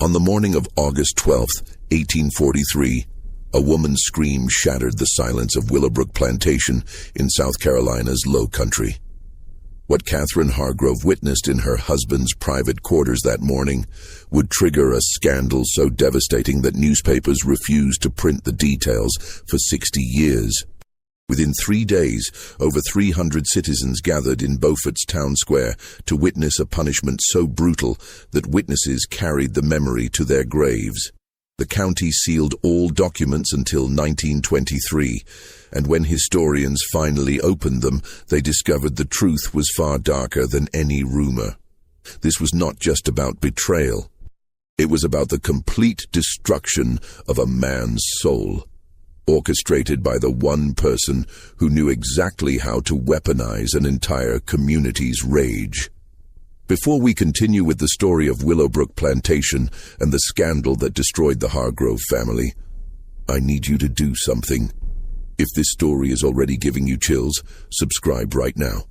On the morning of August 12, 1843, a woman's scream shattered the silence of Willowbrook Plantation in South Carolina's Low Country. What Catherine Hargrove witnessed in her husband's private quarters that morning would trigger a scandal so devastating that newspapers refused to print the details for 60 years. Within 3 days, over 300 citizens gathered in Beaufort's town square to witness a punishment so brutal that witnesses carried the memory to their graves. The county sealed all documents until 1923, and when historians finally opened them, they discovered the truth was far darker than any rumor. This was not just about betrayal. It was about the complete destruction of a man's soul, orchestrated by the one person who knew exactly how to weaponize an entire community's rage. Before we continue with the story of Willowbrook Plantation and the scandal that destroyed the Hargrove family, I need you to do something. If this story is already giving you chills, subscribe right now.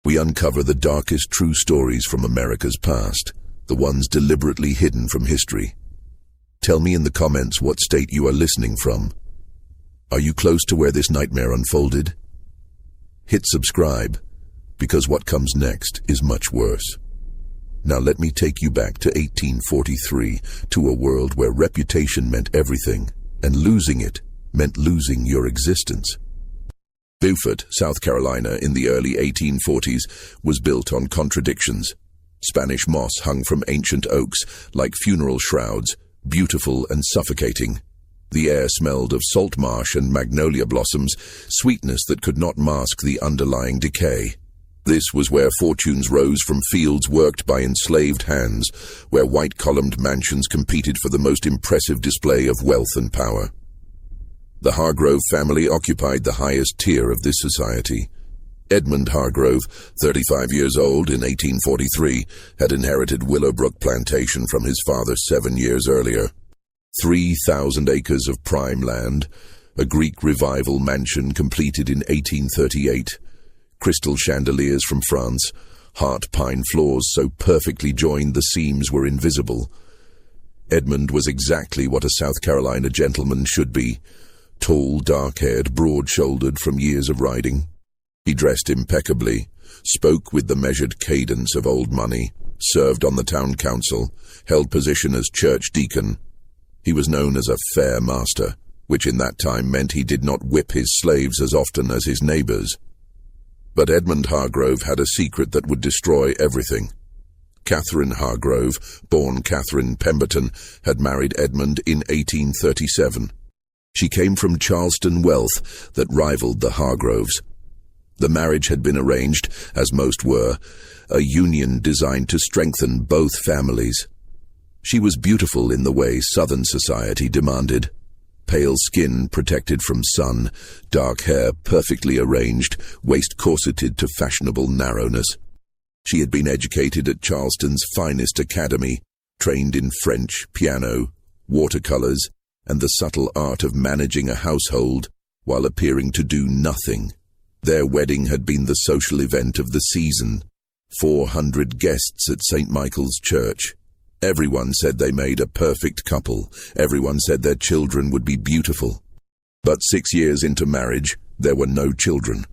We uncover the darkest true stories from America's past, the ones deliberately hidden from history. Tell me in the comments what state you are listening from. Are you close to where this nightmare unfolded? Hit subscribe, because what comes next is much worse. Now let me take you back to 1843, to a world where reputation meant everything, and losing it meant losing your existence. Beaufort, South Carolina, in the early 1840s, was built on contradictions. Spanish moss hung from ancient oaks like funeral shrouds, beautiful and suffocating. The air smelled of salt marsh and magnolia blossoms, sweetness that could not mask the underlying decay. This was where fortunes rose from fields worked by enslaved hands, where white-columned mansions competed for the most impressive display of wealth and power. The Hargrove family occupied the highest tier of this society. Edmund Hargrove, 35 years old in 1843, had inherited Willowbrook Plantation from his father 7 years earlier. 3,000 acres of prime land, a Greek Revival mansion completed in 1838, crystal chandeliers from France, heart pine floors so perfectly joined the seams were invisible. Edmund was exactly what a South Carolina gentleman should be, tall, dark-haired, broad-shouldered from years of riding. He dressed impeccably, spoke with the measured cadence of old money, served on the town council, held position as church deacon. He was known as a fair master, which in that time meant he did not whip his slaves as often as his neighbors. But Edmund Hargrove had a secret that would destroy everything. Catherine Hargrove, born Catherine Pemberton, had married Edmund in 1837. She came from Charleston wealth that rivaled the Hargroves. The marriage had been arranged, as most were, a union designed to strengthen both families. She was beautiful in the way Southern society demanded. Pale skin protected from sun, dark hair perfectly arranged, waist corseted to fashionable narrowness. She had been educated at Charleston's finest academy, trained in French, piano, watercolors, and the subtle art of managing a household while appearing to do nothing. Their wedding had been the social event of the season. 400 guests at St. Michael's Church. Everyone said they made a perfect couple. Everyone said their children would be beautiful. But 6 years into marriage, there were no children.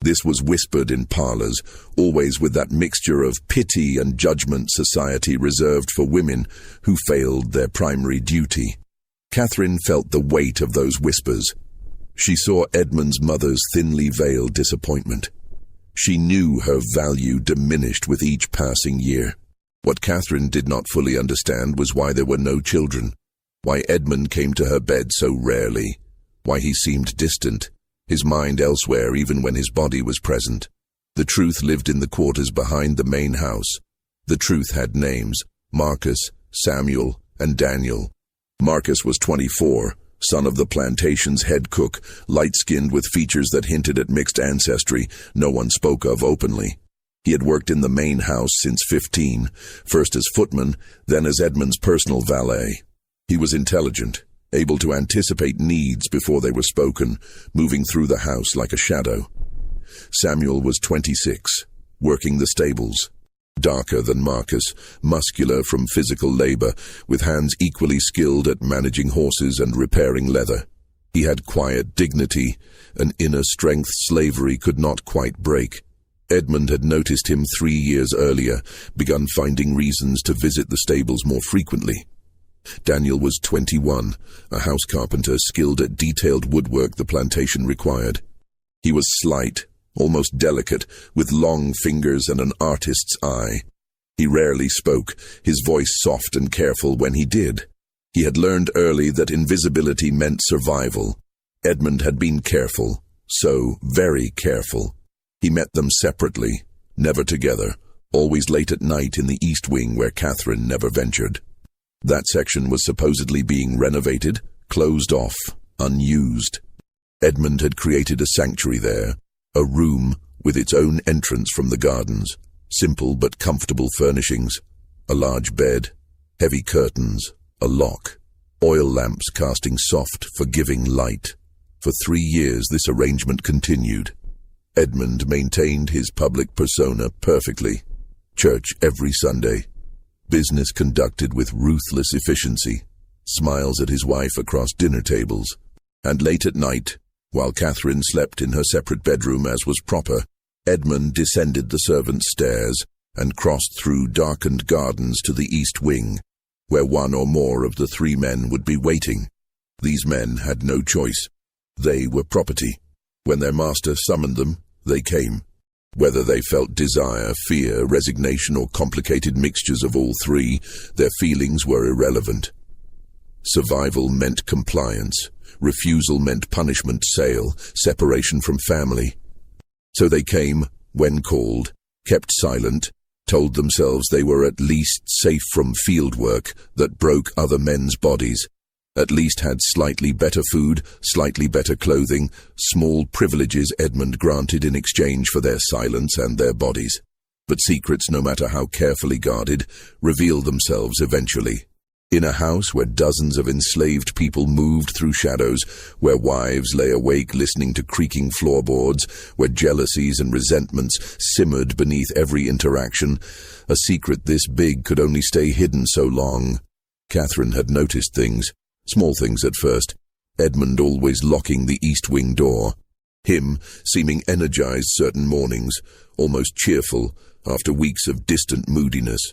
This was whispered in parlors, always with that mixture of pity and judgment society reserved for women who failed their primary duty. Catherine felt the weight of those whispers. She saw Edmund's mother's thinly veiled disappointment. She knew her value diminished with each passing year. What Catherine did not fully understand was why there were no children, why Edmund came to her bed so rarely, why he seemed distant, his mind elsewhere even when his body was present. The truth lived in the quarters behind the main house. The truth had names: Marcus, Samuel, and Daniel. Marcus was 24, son of the Plantation's head cook, light-skinned with features that hinted at mixed ancestry no one spoke of openly. He had worked in the main house since 15, first as footman, then as Edmund's personal valet. He was intelligent, able to anticipate needs before they were spoken, moving through the house like a shadow. Samuel was 26, working the stables. Darker than Marcus, muscular from physical labor, with hands equally skilled at managing horses and repairing leather. He had quiet dignity, an inner strength slavery could not quite break. Edmund had noticed him 3 years earlier, begun finding reasons to visit the stables more frequently. Daniel was 21, a house carpenter skilled at detailed woodwork the plantation required. He was slight, almost delicate, with long fingers and an artist's eye. He rarely spoke, his voice soft and careful when he did. He had learned early that invisibility meant survival. Edmund had been careful, so very careful. He met them separately, never together, always late at night in the East Wing where Catherine never ventured. That section was supposedly being renovated, closed off, unused. Edmund had created a sanctuary there, a room with its own entrance from the gardens, simple but comfortable furnishings, a large bed, heavy curtains, a lock, oil lamps casting soft, forgiving light. For 3 years this arrangement continued. Edmund maintained his public persona perfectly. Church every Sunday. Business conducted with ruthless efficiency. Smiles at his wife across dinner tables. And late at night, while Catherine slept in her separate bedroom as was proper, Edmund descended the servants' stairs and crossed through darkened gardens to the East Wing, where one or more of the 3 men would be waiting. These men had no choice. They were property. When their master summoned them, they came. Whether they felt desire, fear, resignation, or complicated mixtures of all 3, their feelings were irrelevant. Survival meant compliance. Refusal meant punishment, sale, separation from family. So they came, when called, kept silent, told themselves they were at least safe from field work that broke other men's bodies, at least had slightly better food, slightly better clothing, small privileges Edmund granted in exchange for their silence and their bodies. But secrets, no matter how carefully guarded, reveal themselves eventually. In a house where dozens of enslaved people moved through shadows, where wives lay awake listening to creaking floorboards, where jealousies and resentments simmered beneath every interaction, a secret this big could only stay hidden so long. Catherine had noticed things, small things at first. Edmund always locking the East Wing door. Him seeming energized certain mornings, almost cheerful, after weeks of distant moodiness.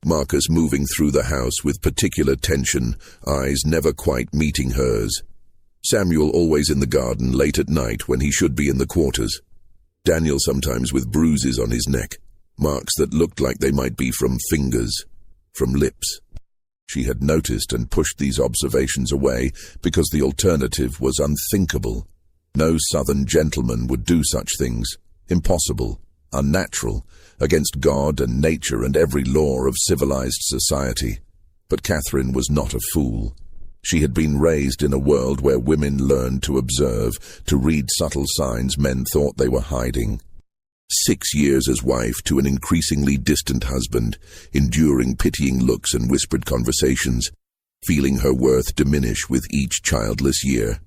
Marcus moving through the house with particular tension, eyes never quite meeting hers. Samuel always in the garden late at night when he should be in the quarters. Daniel sometimes with bruises on his neck, marks that looked like they might be from fingers, from lips. She had noticed and pushed these observations away because the alternative was unthinkable. No southern gentleman would do such things. Impossible, unnatural, against God and nature and every law of civilized society. But Catherine was not a fool. She had been raised in a world where women learned to observe, to read subtle signs men thought they were hiding. 6 years as wife to an increasingly distant husband, enduring pitying looks and whispered conversations, feeling her worth diminish with each childless year.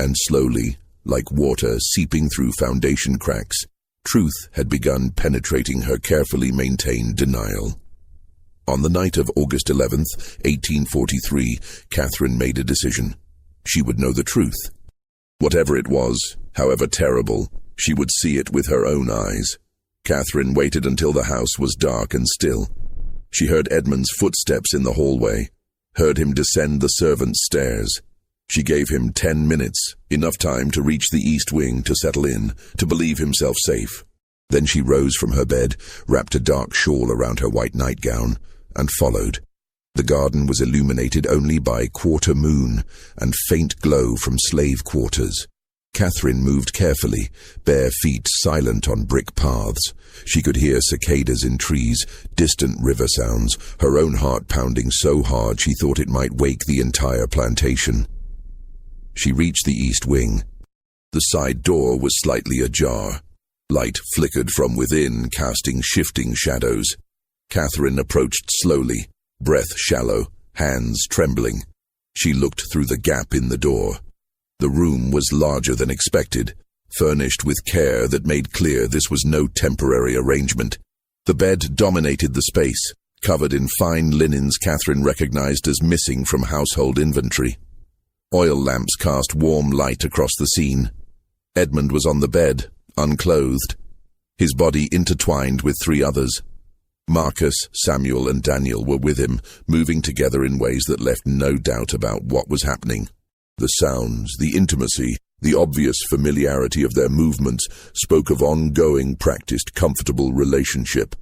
And slowly, like water seeping through foundation cracks, truth had begun penetrating her carefully maintained denial. On the night of August 11th, 1843, Catherine made a decision. She would know the truth. Whatever it was, however terrible, she would see it with her own eyes. Catherine waited until the house was dark and still. She heard Edmund's footsteps in the hallway, heard him descend the servants' stairs. She gave him 10 minutes, enough time to reach the East Wing, to settle in, to believe himself safe. Then she rose from her bed, wrapped a dark shawl around her white nightgown, and followed. The garden was illuminated only by quarter moon and faint glow from slave quarters. Catherine moved carefully, bare feet silent on brick paths. She could hear cicadas in trees, distant river sounds, her own heart pounding so hard she thought it might wake the entire plantation. She reached the East Wing. The side door was slightly ajar. Light flickered from within, casting shifting shadows. Catherine approached slowly, breath shallow, hands trembling. She looked through the gap in the door. The room was larger than expected, furnished with care that made clear this was no temporary arrangement. The bed dominated the space, covered in fine linens Catherine recognized as missing from household inventory. Oil lamps cast warm light across the scene. Edmund was on the bed, unclothed, his body intertwined with three others. Marcus, Samuel, and Daniel were with him, moving together in ways that left no doubt about what was happening. The sounds, the intimacy, the obvious familiarity of their movements spoke of ongoing, practiced, comfortable relationship.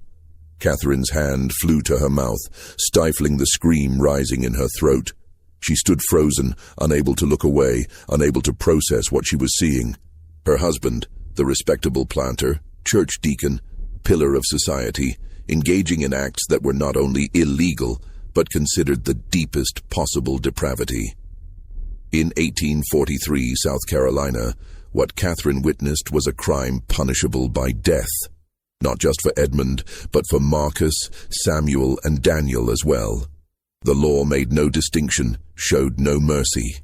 Catherine's hand flew to her mouth, stifling the scream rising in her throat. She stood frozen, unable to look away, unable to process what she was seeing. Her husband, the respectable planter, church deacon, pillar of society, engaging in acts that were not only illegal, but considered the deepest possible depravity. In 1843 South Carolina, what Catherine witnessed was a crime punishable by death. Not just for Edmund, but for Marcus, Samuel, and Daniel as well. The law made no distinction, showed no mercy.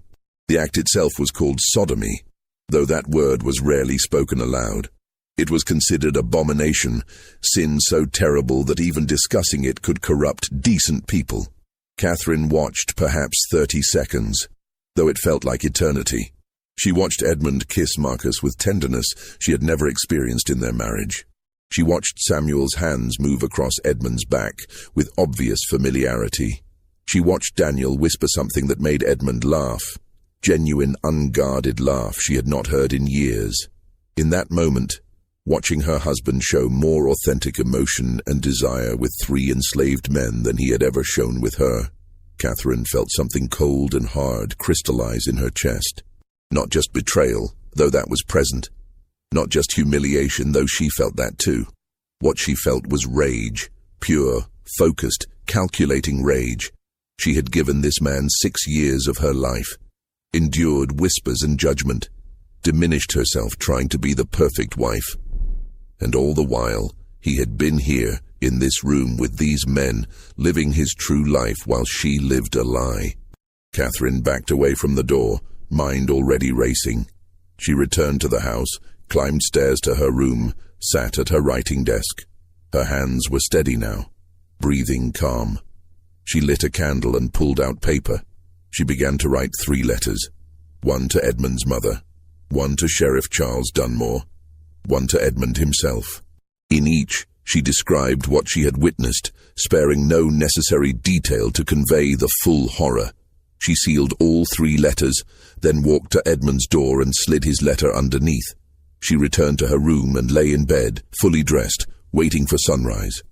The act itself was called sodomy, though that word was rarely spoken aloud. It was considered abomination, sin so terrible that even discussing it could corrupt decent people. Catherine watched perhaps 30 seconds, though it felt like eternity. She watched Edmund kiss Marcus with tenderness she had never experienced in their marriage. She watched Samuel's hands move across Edmund's back with obvious familiarity. She watched Daniel whisper something that made Edmund laugh, genuine, unguarded laugh she had not heard in years. In that moment, watching her husband show more authentic emotion and desire with three enslaved men than he had ever shown with her, Catherine felt something cold and hard crystallize in her chest. Not just betrayal, though that was present. Not just humiliation, though she felt that too. What she felt was rage, pure, focused, calculating rage. She had given this man 6 years of her life, endured whispers and judgment, diminished herself trying to be the perfect wife. And all the while, he had been here, in this room with these men, living his true life while she lived a lie. Catherine backed away from the door, mind already racing. She returned to the house, climbed stairs to her room, sat at her writing desk. Her hands were steady now, breathing calm. She lit a candle and pulled out paper. She began to write 3 letters, one to Edmund's mother, one to Sheriff Charles Dunmore, one to Edmund himself. In each, she described what she had witnessed, sparing no necessary detail to convey the full horror. She sealed all 3 letters, then walked to Edmund's door and slid his letter underneath. She returned to her room and lay in bed, fully dressed, waiting for sunrise.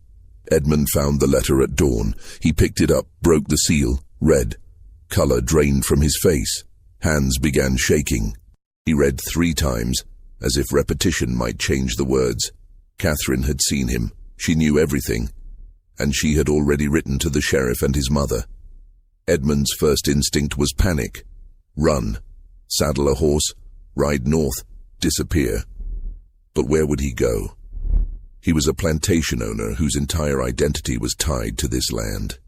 Edmund found the letter at dawn. He picked it up, broke the seal, read. Color drained from his face. Hands began shaking. He read 3 times, as if repetition might change the words. Catherine had seen him. She knew everything. And she had already written to the sheriff and his mother. Edmund's first instinct was panic. Run. Saddle a horse. Ride north. Disappear. But where would he go? He was a plantation owner whose entire identity was tied to this land.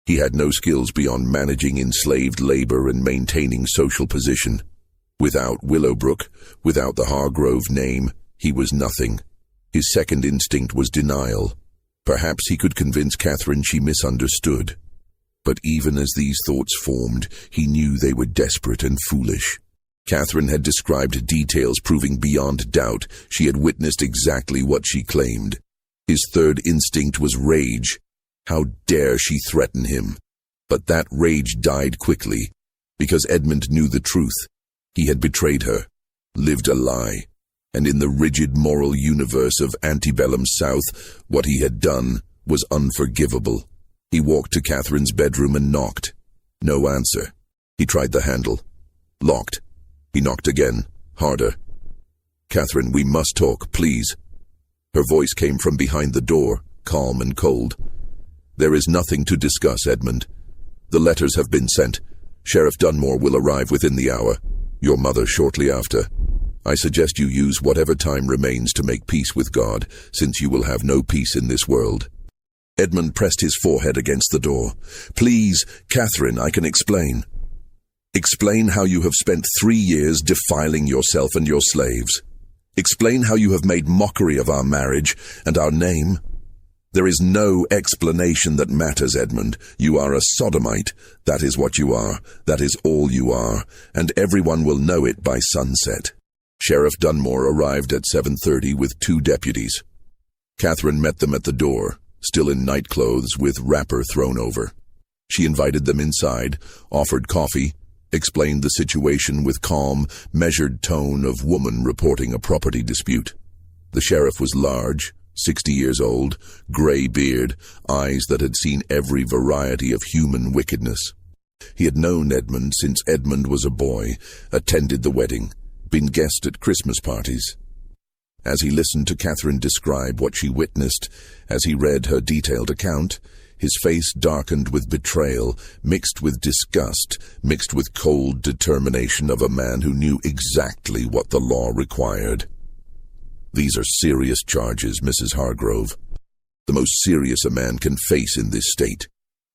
He had no skills beyond managing enslaved labor and maintaining social position. Without Willowbrook, without the Hargrove name, he was nothing. His second instinct was denial. Perhaps he could convince Catherine she misunderstood. But even as these thoughts formed, he knew they were desperate and foolish. Catherine had described details proving beyond doubt she had witnessed exactly what she claimed. His third instinct was rage. How dare she threaten him? But that rage died quickly, because Edmund knew the truth. He had betrayed her, lived a lie, and in the rigid moral universe of antebellum South, what he had done was unforgivable. He walked to Catherine's bedroom and knocked. No answer. He tried the handle. Locked. He knocked again, harder. "Catherine, we must talk, please." Her voice came from behind the door, calm and cold. "There is nothing to discuss, Edmund. The letters have been sent. Sheriff Dunmore will arrive within the hour. Your mother shortly after. I suggest you use whatever time remains to make peace with God, since you will have no peace in this world." Edmund pressed his forehead against the door. "Please, Catherine, I can explain. Explain how you have spent 3 years defiling yourself and your slaves. Explain how you have made mockery of our marriage and our name. There is no explanation that matters, Edmund. You are a sodomite. That is what you are. That is all you are. And everyone will know it by sunset. Sheriff Dunmore arrived at 7:30 with 2 deputies. Catherine met them at the door, still in nightclothes with wrapper thrown over. She invited them inside, offered coffee, explained the situation with calm, measured tone of woman reporting a property dispute. The sheriff was large, 60 years old, gray beard, eyes that had seen every variety of human wickedness. He had known Edmund since Edmund was a boy, attended the wedding, been guest at Christmas parties. As he listened to Catherine describe what she witnessed, as he read her detailed account, his face darkened with betrayal, mixed with disgust, mixed with cold determination of a man who knew exactly what the law required. These are serious charges, Mrs. Hargrove. The most serious a man can face in this state.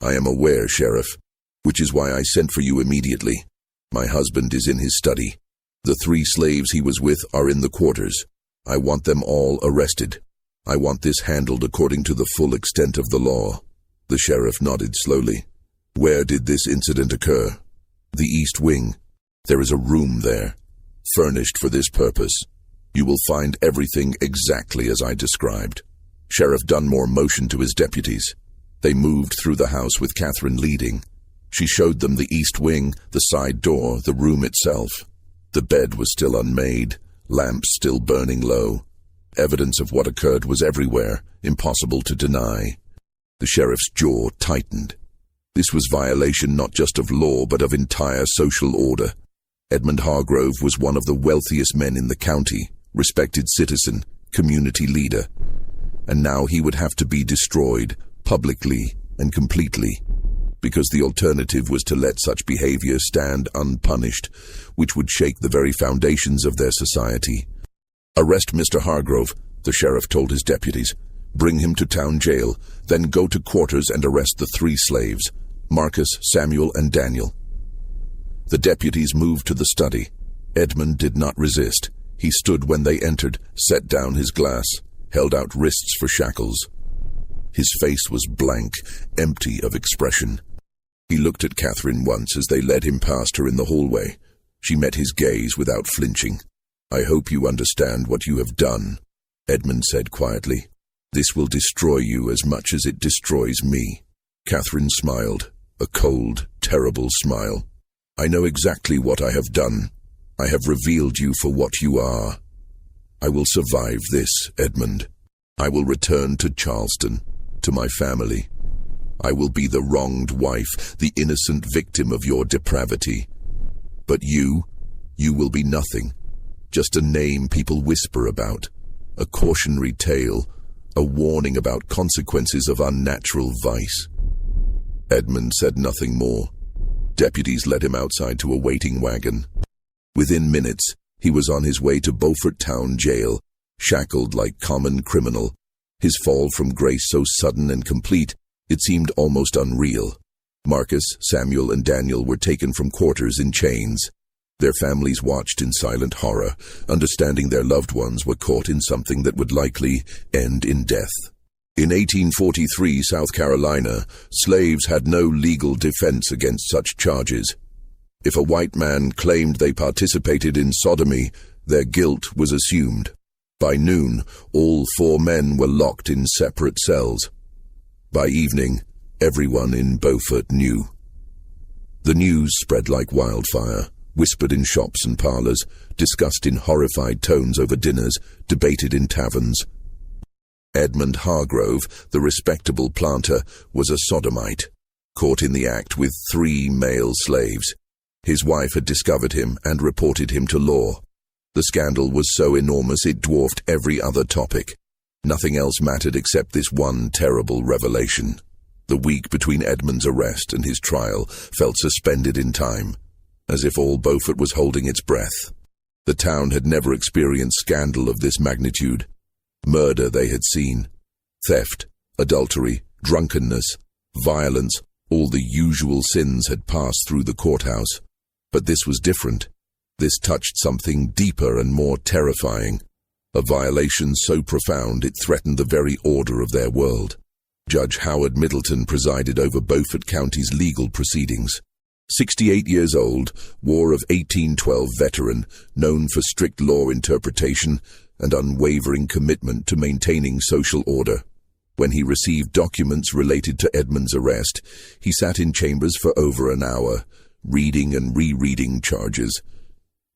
I am aware, Sheriff, which is why I sent for you immediately. My husband is in his study. The 3 slaves he was with are in the quarters. I want them all arrested. I want this handled according to the full extent of the law. The sheriff nodded slowly. Where did this incident occur? The East Wing. There is a room there, furnished for this purpose. You will find everything exactly as I described. Sheriff Dunmore motioned to his deputies. They moved through the house with Catherine leading. She showed them the East Wing, the side door, the room itself. The bed was still unmade, lamps still burning low. Evidence of what occurred was everywhere, impossible to deny. The sheriff's jaw tightened. This was violation not just of law, but of entire social order. Edmund Hargrove was one of the wealthiest men in the county, respected citizen, community leader. And now he would have to be destroyed, publicly and completely, because the alternative was to let such behavior stand unpunished, which would shake the very foundations of their society. Arrest Mr. Hargrove, the sheriff told his deputies. Bring him to town jail, then go to quarters and arrest the 3 slaves, Marcus, Samuel, and Daniel. The deputies moved to the study. Edmund did not resist. He stood when they entered, set down his glass, held out wrists for shackles. His face was blank, empty of expression. He looked at Catherine once as they led him past her in the hallway. She met his gaze without flinching. I hope you understand what you have done, Edmund said quietly. This will destroy you as much as it destroys me. Catherine smiled, a cold, terrible smile. I know exactly what I have done. I have revealed you for what you are. I will survive this, Edmund. I will return to Charleston, to my family. I will be the wronged wife, the innocent victim of your depravity. But you will be nothing. Just a name people whisper about, a cautionary tale, a warning about consequences of unnatural vice. Edmund said nothing more. Deputies led him outside to a waiting wagon. Within minutes, he was on his way to Beaufort Town Jail, shackled like common criminal. His fall from grace so sudden and complete, it seemed almost unreal. Marcus, Samuel, and Daniel were taken from quarters in chains. Their families watched in silent horror, understanding their loved ones were caught in something that would likely end in death. In 1843, South Carolina, slaves had no legal defense against such charges. If a white man claimed they participated in sodomy, their guilt was assumed. By noon, all 4 men were locked in separate cells. By evening, everyone in Beaufort knew. The news spread like wildfire, whispered in shops and parlors, discussed in horrified tones over dinners, debated in taverns. Edmund Hargrove, the respectable planter, was a sodomite, caught in the act with 3 male slaves. His wife had discovered him and reported him to law. The scandal was so enormous it dwarfed every other topic. Nothing else mattered except this one terrible revelation. The week between Edmund's arrest and his trial felt suspended in time, as if all Beaufort was holding its breath. The town had never experienced scandal of this magnitude. Murder they had seen, theft, adultery, drunkenness, violence, all the usual sins had passed through the courthouse. But this was different. This touched something deeper and more terrifying, a violation so profound it threatened the very order of their world. Judge Howard Middleton presided over Beaufort County's legal proceedings. 68 years old, War of 1812 veteran, known for strict law interpretation and unwavering commitment to maintaining social order. When he received documents related to Edmund's arrest, he sat in chambers for over an hour, reading and rereading charges.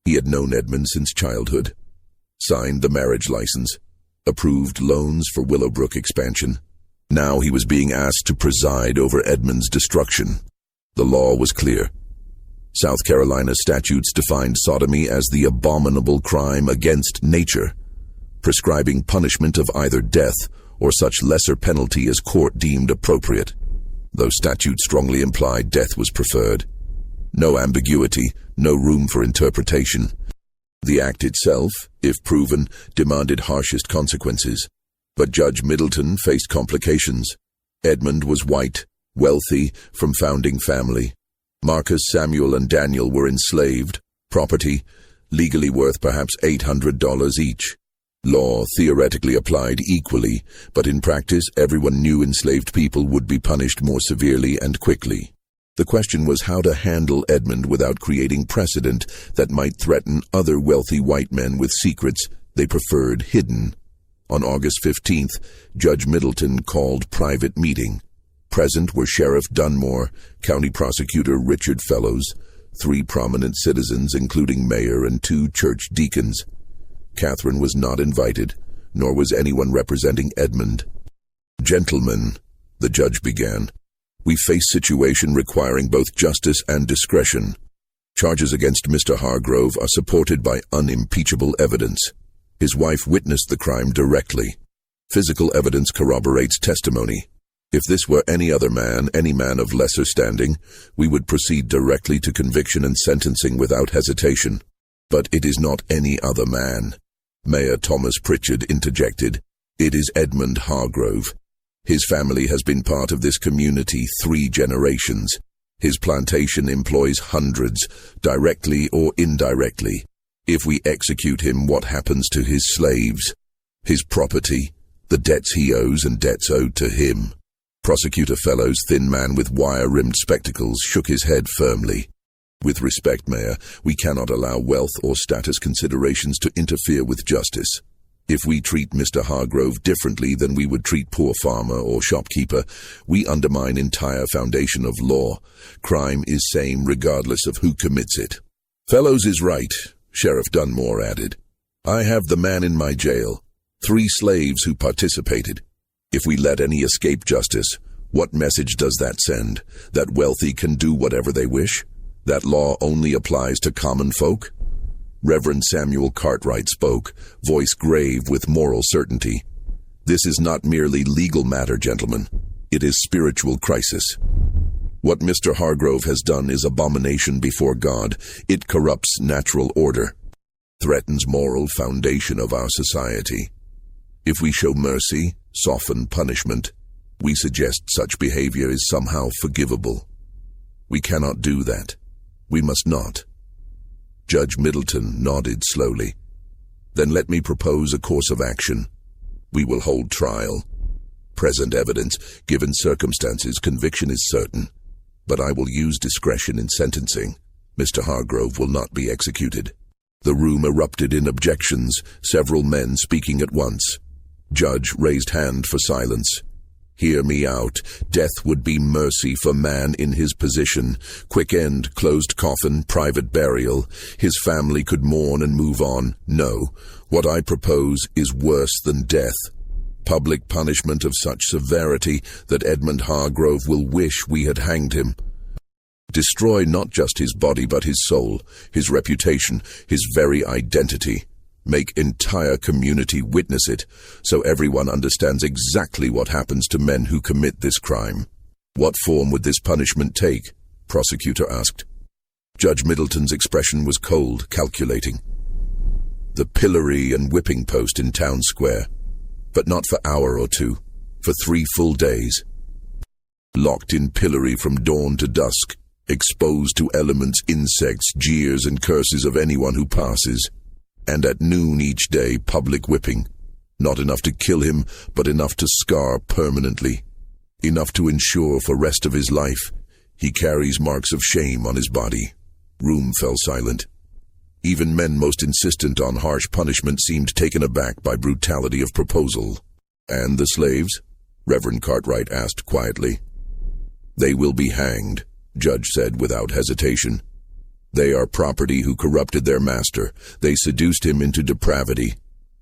He had known Edmund since childhood, signed the marriage license, approved loans for Willowbrook expansion. Now he was being asked to preside over Edmund's destruction. The law was clear. South Carolina statutes defined sodomy as the abominable crime against nature, prescribing punishment of either death or such lesser penalty as court deemed appropriate. Those statutes strongly implied death was preferred. No ambiguity, no room for interpretation. The act itself, if proven, demanded harshest consequences. But Judge Middleton faced complications. Edmund was white, wealthy, from founding family. Marcus, Samuel, and Daniel were enslaved, property, legally worth perhaps $800 each. Law theoretically applied equally, but in practice everyone knew enslaved people would be punished more severely and quickly. The question was how to handle Edmund without creating precedent that might threaten other wealthy white men with secrets they preferred hidden. On August 15th, Judge Middleton called private meeting. Present were Sheriff Dunmore, County Prosecutor Richard Fellows, 3 prominent citizens including mayor and 2 church deacons. Catherine was not invited, nor was anyone representing Edmund. "Gentlemen," the judge began, "we face situation requiring both justice and discretion. Charges against Mr. Hargrove are supported by unimpeachable evidence. His wife witnessed the crime directly. Physical evidence corroborates testimony. If this were any other man, any man of lesser standing, we would proceed directly to conviction and sentencing without hesitation. But it is not any other man." Mayor Thomas Pritchard interjected, "It is Edmund Hargrove. His family has been part of this community 3 generations. His plantation employs hundreds, directly or indirectly. If we execute him, what happens to his slaves, his property, the debts he owes and debts owed to him?" Prosecutor Fellows, thin man with wire-rimmed spectacles, shook his head firmly. "With respect, Mayor, we cannot allow wealth or status considerations to interfere with justice. If we treat Mr. Hargrove differently than we would treat poor farmer or shopkeeper, we undermine entire foundation of law. Crime is same regardless of who commits it." "Fellows is right," Sheriff Dunmore added. "I have the man in my jail, 3 slaves who participated. If we let any escape justice, what message does that send? That wealthy can do whatever they wish? That law only applies to common folk?" Reverend Samuel Cartwright spoke, voice grave with moral certainty. "This is not merely legal matter, gentlemen. It is spiritual crisis. What Mr. Hargrove has done is abomination before God. It corrupts natural order, threatens moral foundation of our society. If we show mercy, soften punishment, we suggest such behavior is somehow forgivable. We cannot do that. We must not." Judge Middleton nodded slowly. "Then let me propose a course of action. We will hold trial. Present evidence, given circumstances, conviction is certain. But I will use discretion in sentencing. Mr. Hargrove will not be executed." The room erupted in objections, several men speaking at once. Judge raised hand for silence. "Hear me out. Death would be mercy for man in his position. Quick end, closed coffin, private burial. His family could mourn and move on. No, what I propose is worse than death. Public punishment of such severity that Edmund Hargrove will wish we had hanged him. Destroy not just his body but his soul, his reputation, his very identity. Make entire community witness it, so everyone understands exactly what happens to men who commit this crime." "What form would this punishment take?" Prosecutor asked. Judge Middleton's expression was cold, calculating. "The pillory and whipping post in Town Square, but not for hour or 2, for 3 full days. Locked in pillory from dawn to dusk, exposed to elements, insects, jeers and curses of anyone who passes. And at noon each day, public whipping. Not enough to kill him, but enough to scar permanently. enough to ensure for rest of his life he carries marks of shame on his body. Room fell silent. Even men most insistent on harsh punishment seemed taken aback by brutality of proposal. "And the slaves?" Reverend Cartwright asked quietly. "They will be hanged," Judge said without hesitation. "They are property who corrupted their master. They seduced him into depravity.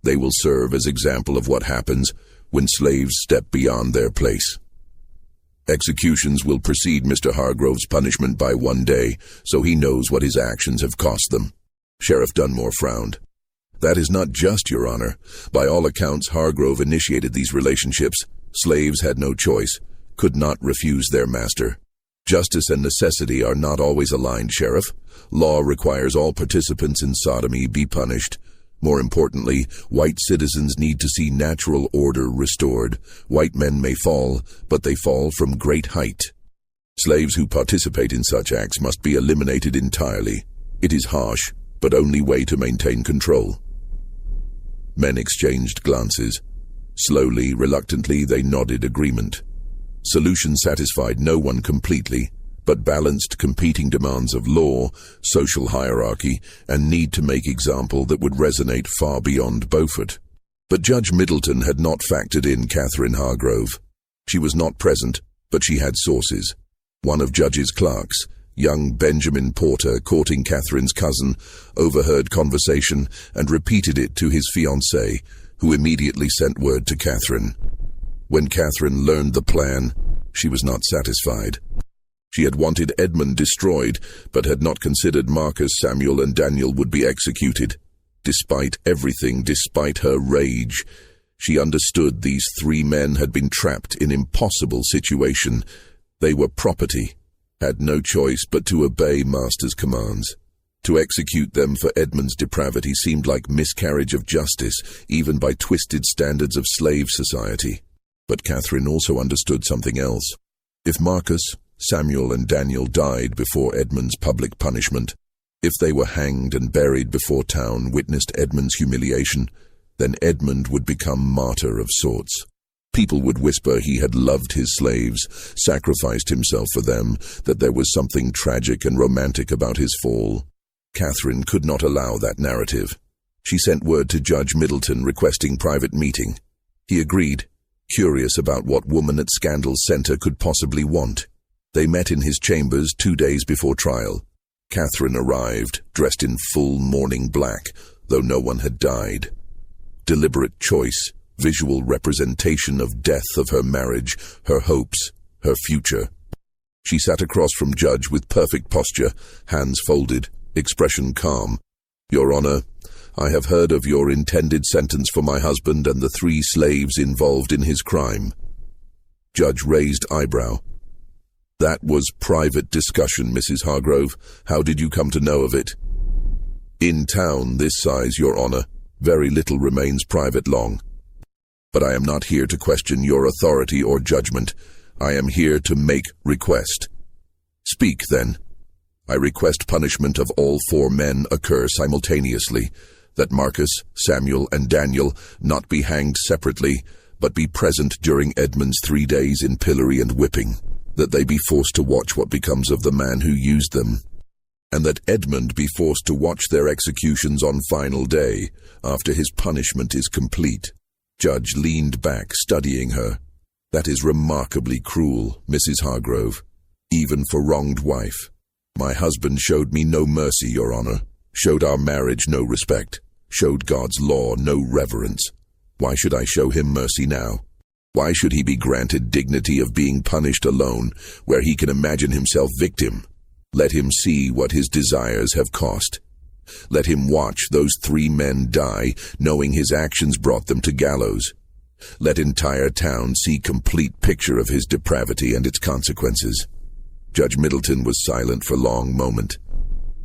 They will serve as example of what happens when slaves step beyond their place." "Executions will precede Mr. Hargrove's punishment by 1 day, so he knows what his actions have cost them." Sheriff Dunmore frowned. "That is not just, Your Honor. By all accounts, Hargrove initiated these relationships. Slaves had no choice, could not refuse their master. Justice and necessity are not always aligned, Sheriff. Law requires all participants in sodomy be punished. More importantly, white citizens need to see natural order restored. White men may fall, but they fall from great height. Slaves who participate in such acts must be eliminated entirely. It is harsh, but only way to maintain control." Men exchanged glances. Slowly, reluctantly, they nodded agreement. Solution satisfied no one completely, but balanced competing demands of law, social hierarchy, and need to make example that would resonate far beyond Beaufort. But Judge Middleton had not factored in Catherine Hargrove. She was not present, but she had sources. One of Judge's clerks, young Benjamin Porter, courting Catherine's cousin, overheard conversation and repeated it to his fiancée, who immediately sent word to Catherine. When Catherine learned the plan, she was not satisfied. She had wanted Edmund destroyed, but had not considered Marcus, Samuel, and Daniel would be executed. Despite everything, despite her rage, she understood these 3 men had been trapped in an impossible situation. They were property, had no choice but to obey master's commands. To execute them for Edmund's depravity seemed like miscarriage of justice, even by twisted standards of slave society. But Catherine also understood something else. If Marcus, Samuel, and Daniel died before Edmund's public punishment, if they were hanged and buried before town witnessed Edmund's humiliation, then Edmund would become martyr of sorts. People would whisper he had loved his slaves, sacrificed himself for them, that there was something tragic and romantic about his fall. Catherine could not allow that narrative. She sent word to Judge Middleton requesting private meeting. He agreed, curious about what woman at Scandal Center could possibly want. They met in his chambers 2 days before trial. Catherine arrived, dressed in full mourning black, though no one had died. Deliberate choice, visual representation of death of her marriage, her hopes, her future. She sat across from Judge with perfect posture, hands folded, expression calm. "Your Honor, I have heard of your intended sentence for my husband and the 3 slaves involved in his crime." Judge raised eyebrow. "That was private discussion, Mrs. Hargrove. How did you come to know of it?" "In town this size, Your Honor, very little remains private long. But I am not here to question your authority or judgment. I am here to make request." "Speak, then." "I request punishment of all 4 men occur simultaneously, that Marcus, Samuel, and Daniel not be hanged separately, but be present during Edmund's 3 days in pillory and whipping, that they be forced to watch what becomes of the man who used them, and that Edmund be forced to watch their executions on final day, after his punishment is complete." Judge leaned back, studying her. "That is remarkably cruel, Mrs. Hargrove, even for wronged wife. My husband showed me no mercy, Your Honor, showed our marriage no respect, showed God's law no reverence. Why should I show him mercy now? Why should he be granted dignity of being punished alone, where he can imagine himself victim? Let him see what his desires have cost. Let him watch those 3 men die, knowing his actions brought them to gallows. Let entire town see complete picture of his depravity and its consequences." Judge Middleton was silent for a long moment,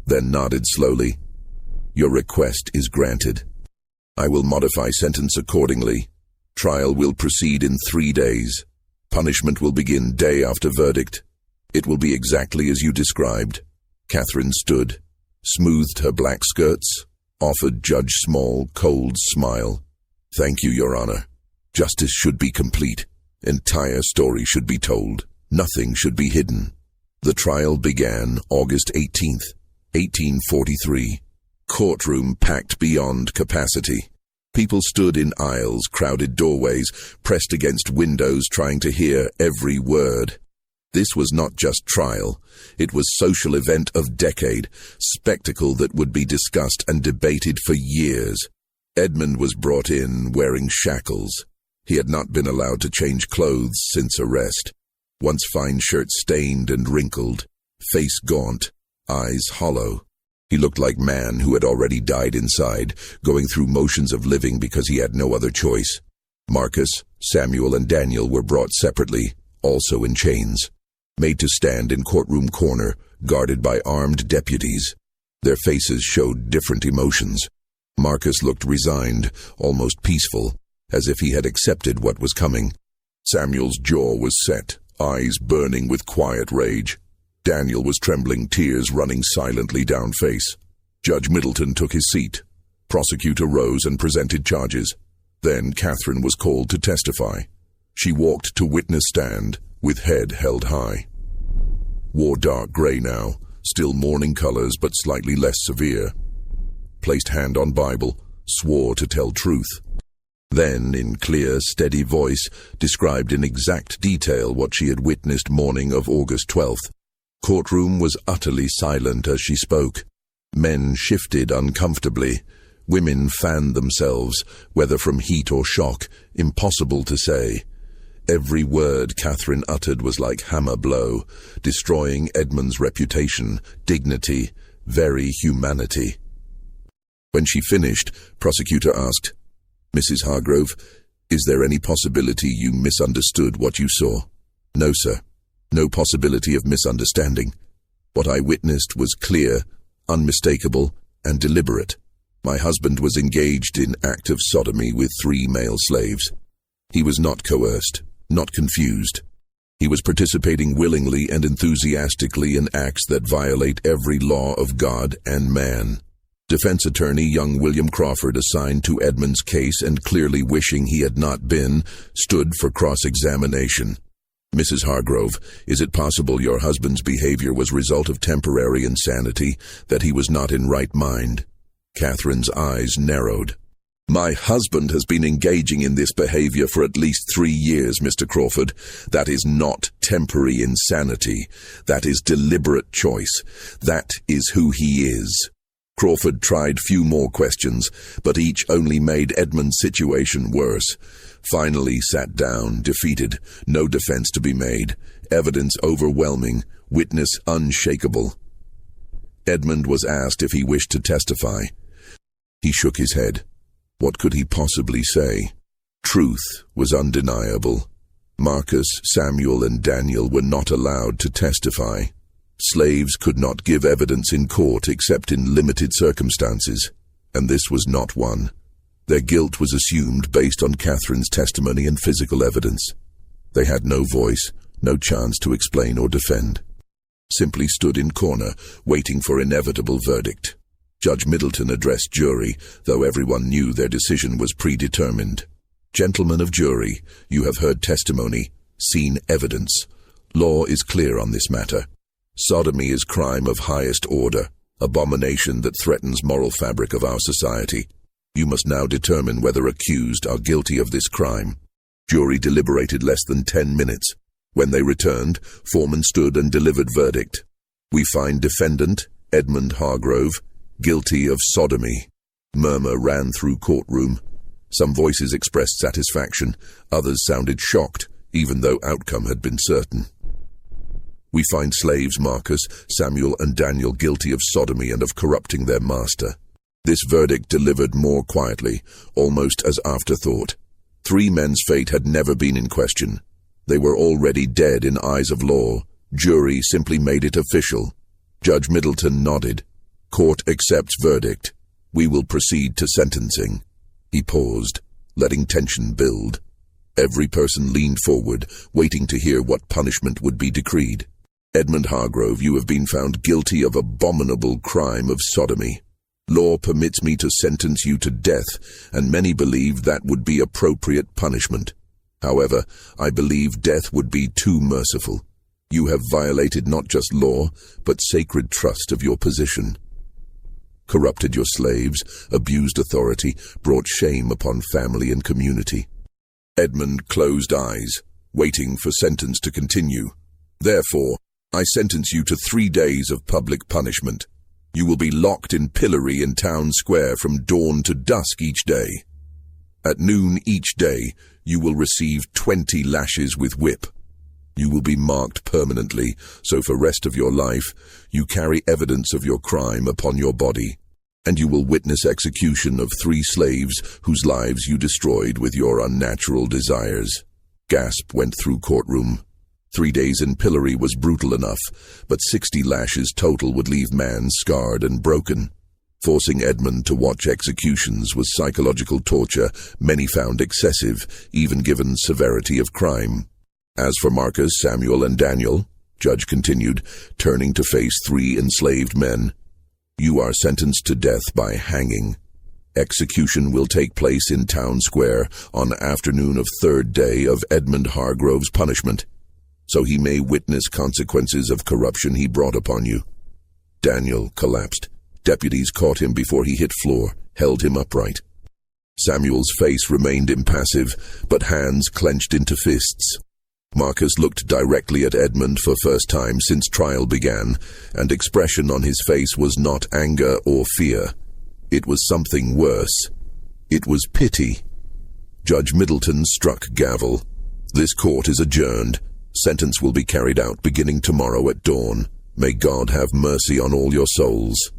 then nodded slowly. "Your request is granted. I will modify sentence accordingly. Trial will proceed in 3 days. Punishment will begin day after verdict. It will be exactly as you described." Catherine stood, smoothed her black skirts, offered Judge Small cold smile. "Thank you, Your Honor. Justice should be complete. Entire story should be told. Nothing should be hidden. The trial began August 18th, 1843. Courtroom packed beyond capacity. People stood in aisles, crowded doorways, pressed against windows trying to hear every word. This was not just trial. It was social event of decade, spectacle that would be discussed and debated for years. Edmund was brought in wearing shackles. He had not been allowed to change clothes since arrest. Once fine shirt stained and wrinkled, face gaunt, eyes hollow. He looked like man who had already died inside, going through motions of living because he had no other choice. Marcus, Samuel, and Daniel were brought separately, also in chains, made to stand in courtroom corner, guarded by armed deputies. Their faces showed different emotions. Marcus looked resigned, almost peaceful, as if he had accepted what was coming. Samuel's jaw was set, eyes burning with quiet rage. Daniel was trembling, tears running silently down face. Judge Middleton took his seat. Prosecutor rose and presented charges. Then Catherine was called to testify. She walked to witness stand, with head held high. Wore dark gray now, still mourning colors but slightly less severe. Placed hand on Bible, swore to tell truth. Then, in clear, steady voice, described in exact detail what she had witnessed morning of August 12th. Courtroom was utterly silent as she spoke. Men shifted uncomfortably. Women fanned themselves, whether from heat or shock, impossible to say. Every word Catherine uttered was like hammer blow, destroying Edmund's reputation, dignity, very humanity. When she finished, prosecutor asked, "Mrs. Hargrove, is there any possibility you misunderstood what you saw?" "No, sir. No possibility of misunderstanding. What I witnessed was clear, unmistakable, and deliberate. My husband was engaged in act of sodomy with 3 male slaves. He was not coerced, not confused. He was participating willingly and enthusiastically in acts that violate every law of God and man." Defense attorney young William Crawford, assigned to Edmund's case and clearly wishing he had not been, stood for cross-examination. "Mrs. Hargrove, is it possible your husband's behavior was result of temporary insanity, that he was not in right mind?" Catherine's eyes narrowed. "My husband has been engaging in this behavior for at least 3 years, Mr. Crawford. That is not temporary insanity. That is deliberate choice. That is who he is." Crawford tried few more questions, but each only made Edmund's situation worse. Finally sat down, defeated, no defense to be made, evidence overwhelming, witness unshakable. Edmund was asked if he wished to testify. He shook his head. What could he possibly say? Truth was undeniable. Marcus, Samuel, and Daniel were not allowed to testify. Slaves could not give evidence in court except in limited circumstances, and this was not one. Their guilt was assumed based on Catherine's testimony and physical evidence. They had no voice, no chance to explain or defend. Simply stood in corner, waiting for inevitable verdict. Judge Middleton addressed jury, though everyone knew their decision was predetermined. "Gentlemen of jury, you have heard testimony, seen evidence. Law is clear on this matter. Sodomy is crime of highest order, abomination that threatens moral fabric of our society. You must now determine whether accused are guilty of this crime." Jury deliberated less than 10 minutes. When they returned, foreman stood and delivered verdict. "We find defendant, Edmund Hargrove, guilty of sodomy." Murmur ran through courtroom. Some voices expressed satisfaction, others sounded shocked, even though outcome had been certain. "We find slaves Marcus, Samuel, and Daniel guilty of sodomy and of corrupting their master." This verdict delivered more quietly, almost as afterthought. 3 men's fate had never been in question. They were already dead in eyes of law. Jury simply made it official. Judge Middleton nodded. "Court accepts verdict. We will proceed to sentencing." He paused, letting tension build. Every person leaned forward, waiting to hear what punishment would be decreed. "Edmund Hargrove, you have been found guilty of abominable crime of sodomy. Law permits me to sentence you to death, and many believe that would be appropriate punishment. However, I believe death would be too merciful. You have violated not just law, but sacred trust of your position. Corrupted your slaves, abused authority, brought shame upon family and community. Edmund closed eyes, waiting for sentence to continue. Therefore, I sentence you to 3 days of public punishment. You will be locked in pillory in town square from dawn to dusk each day. At noon each day, you will receive 20 lashes with whip. You will be marked permanently, so for rest of your life, you carry evidence of your crime upon your body, and you will witness execution of 3 slaves whose lives you destroyed with your unnatural desires. Gasp went through courtroom. 3 days in pillory was brutal enough, but 60 lashes total would leave man scarred and broken. Forcing Edmund to watch executions was psychological torture many found excessive, even given severity of crime. As for Marcus, Samuel, and Daniel, Judge continued, turning to face 3 enslaved men, you are sentenced to death by hanging. Execution will take place in town square on afternoon of 3rd day of Edmund Hargrove's punishment, so he may witness consequences of corruption he brought upon you. Daniel collapsed. Deputies caught him before he hit floor, held him upright. Samuel's face remained impassive, but hands clenched into fists. Marcus looked directly at Edmund for first time since trial began, and expression on his face was not anger or fear. It was something worse. It was pity. Judge Middleton struck gavel. This court is adjourned. Sentence will be carried out beginning tomorrow at dawn. May God have mercy on all your souls.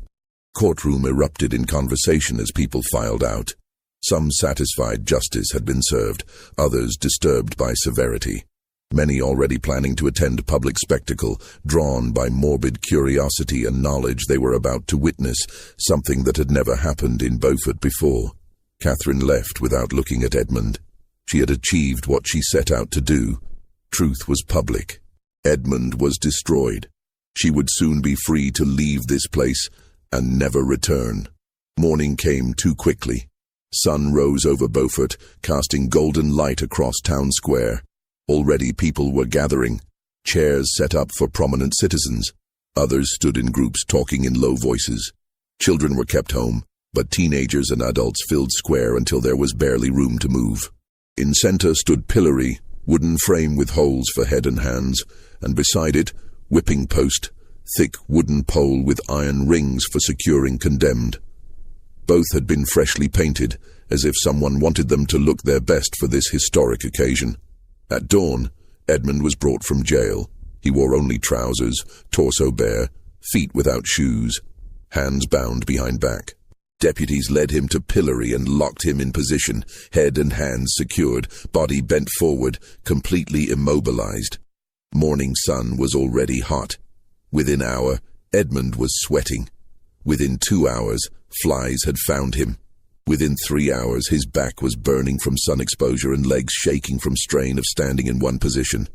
Courtroom erupted in conversation as people filed out. Some satisfied justice had been served, others disturbed by severity. Many already planning to attend public spectacle, drawn by morbid curiosity and knowledge they were about to witness something that had never happened in Beaufort before. Catherine left without looking at Edmund. She had achieved what she set out to do. Truth was public. Edmund was destroyed. She would soon be free to leave this place and never return. Morning came too quickly. Sun rose over Beaufort, casting golden light across town square. Already people were gathering, chairs set up for prominent citizens. Others stood in groups talking in low voices. Children were kept home, but teenagers and adults filled square until there was barely room to move. In center stood pillory, wooden frame with holes for head and hands, and beside it, whipping post, thick wooden pole with iron rings for securing condemned. Both had been freshly painted, as if someone wanted them to look their best for this historic occasion. At dawn, Edmund was brought from jail. He wore only trousers, torso bare, feet without shoes, hands bound behind back. Deputies led him to pillory and locked him in position, head and hands secured, body bent forward, completely immobilized. Morning sun was already hot. Within an hour, Edmund was sweating. Within 2 hours, flies had found him. Within 3 hours, his back was burning from sun exposure and legs shaking from strain of standing in one position.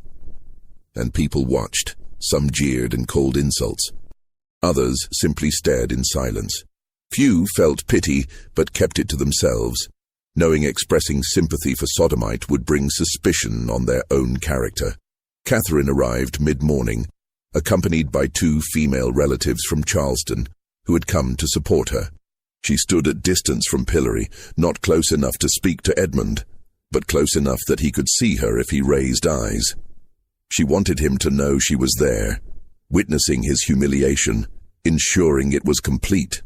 And people watched. Some jeered and called insults. Others simply stared in silence. Few felt pity, but kept it to themselves, knowing expressing sympathy for Sodomite would bring suspicion on their own character. Catherine arrived mid-morning, accompanied by 2 female relatives from Charleston, who had come to support her. She stood at distance from pillory, not close enough to speak to Edmund, but close enough that he could see her if he raised eyes. She wanted him to know she was there, witnessing his humiliation, ensuring it was complete.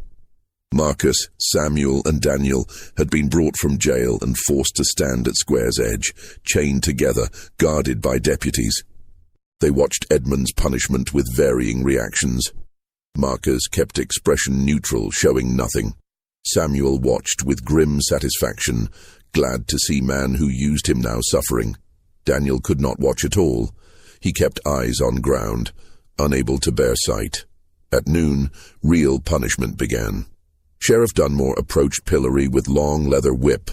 Marcus, Samuel, and Daniel had been brought from jail and forced to stand at square's edge, chained together, guarded by deputies. They watched Edmund's punishment with varying reactions. Marcus kept expression neutral, showing nothing. Samuel watched with grim satisfaction, glad to see man who used him now suffering. Daniel could not watch at all. He kept eyes on ground, unable to bear sight. At noon, real punishment began. Sheriff Dunmore approached pillory with long leather whip.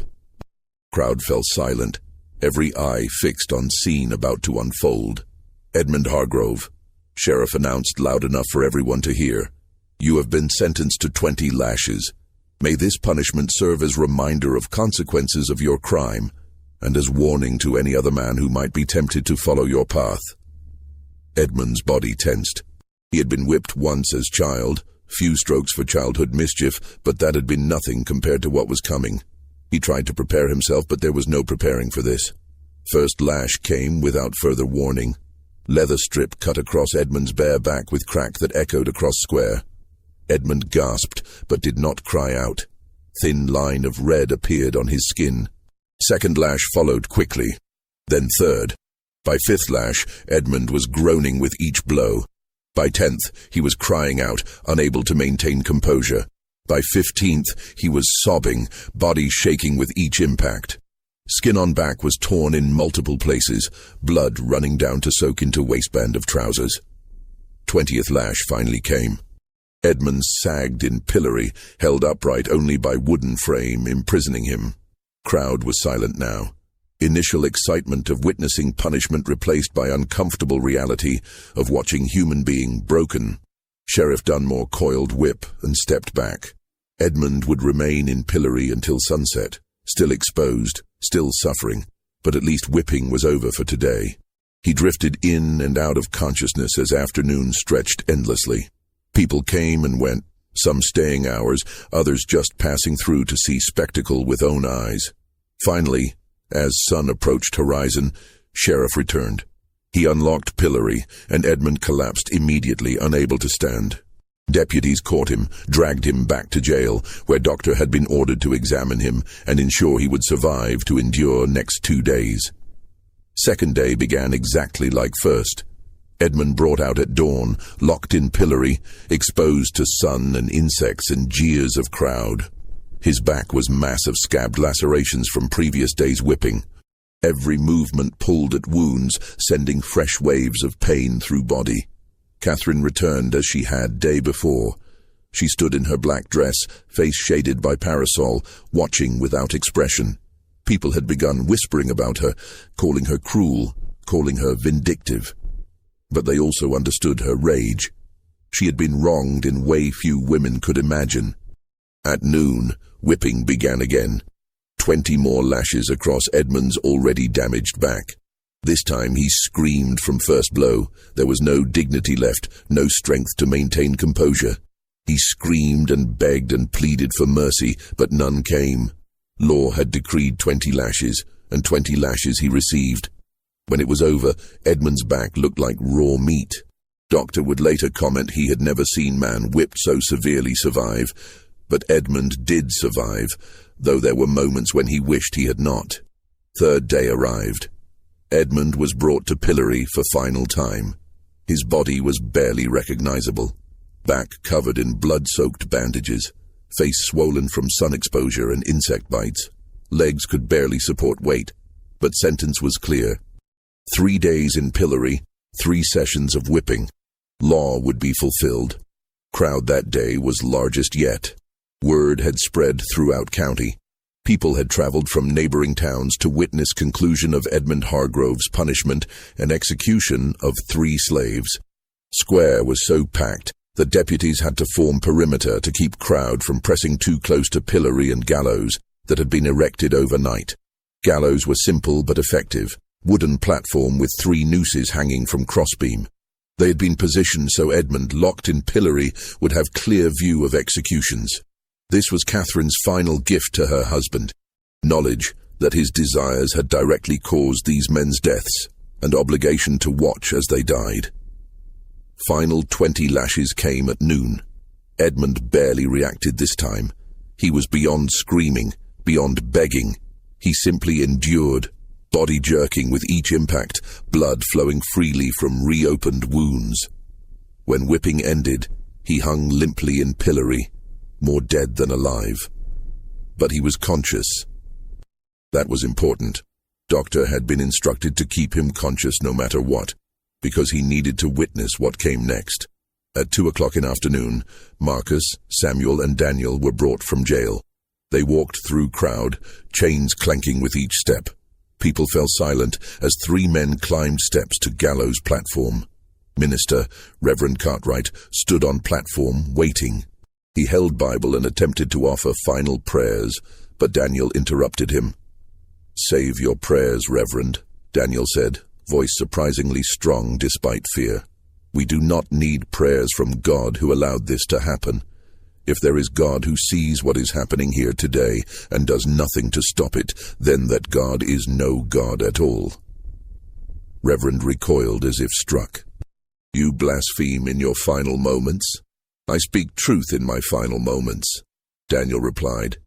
Crowd fell silent, every eye fixed on scene about to unfold. Edmund Hargrove, Sheriff announced loud enough for everyone to hear. You have been sentenced to 20 lashes. May this punishment serve as reminder of consequences of your crime. and as warning to any other man who might be tempted to follow your path. Edmund's body tensed. He had been whipped once as child, few strokes for childhood mischief, but that had been nothing compared to what was coming. He tried to prepare himself, but there was no preparing for this. First lash came without further warning. Leather strip cut across Edmund's bare back with crack that echoed across square. Edmund gasped, but did not cry out. Thin line of red appeared on his skin. Second lash followed quickly. Then third. By fifth lash, Edmund was groaning with each blow. By 10th, he was crying out, unable to maintain composure. By 15th, he was sobbing, body shaking with each impact. Skin on back was torn in multiple places, blood running down to soak into waistband of trousers. 20th lash finally came. Edmund sagged in pillory, held upright only by wooden frame imprisoning him. Crowd was silent now. Initial excitement of witnessing punishment replaced by uncomfortable reality of watching human being broken. Sheriff Dunmore coiled whip and stepped back. Edmund would remain in pillory until sunset, still exposed, still suffering, but at least whipping was over for today. He drifted in and out of consciousness as afternoon stretched endlessly. People came and went, some staying hours, others just passing through to see spectacle with own eyes. Finally, as sun approached horizon, Sheriff returned. He unlocked pillory, and Edmund collapsed immediately, unable to stand. Deputies caught him, dragged him back to jail, where Doctor had been ordered to examine him and ensure he would survive to endure next 2 days. Second day began exactly like first. Edmund brought out at dawn, locked in pillory, exposed to sun and insects and jeers of crowd. His back was massive scabbed lacerations from previous days' whipping. Every movement pulled at wounds, sending fresh waves of pain through body. Catherine returned as she had day before. She stood in her black dress, face shaded by parasol, watching without expression. People had begun whispering about her, calling her cruel, calling her vindictive. But they also understood her rage. She had been wronged in way few women could imagine. At noon, whipping began again. 20 more lashes across Edmund's already damaged back. This time he screamed from first blow. There was no dignity left, no strength to maintain composure. He screamed and begged and pleaded for mercy, but none came. Law had decreed 20 lashes, and 20 lashes he received. When it was over, Edmund's back looked like raw meat. Doctor would later comment he had never seen man whipped so severely survive, but Edmund did survive, though there were moments when he wished he had not. Third day arrived. Edmund was brought to pillory for final time. His body was barely recognizable. Back covered in blood-soaked bandages, face swollen from sun exposure and insect bites. Legs could barely support weight, but sentence was clear. 3 days in pillory, 3 sessions of whipping. Law would be fulfilled. Crowd that day was largest yet. Word had spread throughout county. People had traveled from neighboring towns to witness conclusion of Edmund Hargrove's punishment and execution of 3 slaves. Square was so packed that deputies had to form perimeter to keep crowd from pressing too close to pillory and gallows that had been erected overnight. Gallows were simple but effective. Wooden platform with 3 nooses hanging from crossbeam. They had been positioned so Edmund, locked in pillory, would have clear view of executions. This was Catherine's final gift to her husband. Knowledge that his desires had directly caused these men's deaths, and obligation to watch as they died. Final 20 lashes came at noon. Edmund barely reacted this time. He was beyond screaming, beyond begging. He simply endured, body jerking with each impact, blood flowing freely from reopened wounds. When whipping ended, he hung limply in pillory, more dead than alive. But he was conscious. That was important. Doctor had been instructed to keep him conscious no matter what, because he needed to witness what came next. At 2 o'clock in afternoon, Marcus, Samuel, and Daniel were brought from jail. They walked through crowd, chains clanking with each step. People fell silent as 3 men climbed steps to gallows platform. Minister, Reverend Cartwright, stood on platform, waiting. He held Bible and attempted to offer final prayers, but Daniel interrupted him. Save your prayers, Reverend, Daniel said, voice surprisingly strong despite fear. We do not need prayers from God who allowed this to happen. If there is God who sees what is happening here today and does nothing to stop it, then that God is no God at all. Reverend recoiled as if struck. You blaspheme in your final moments? I speak truth in my final moments, Daniel replied.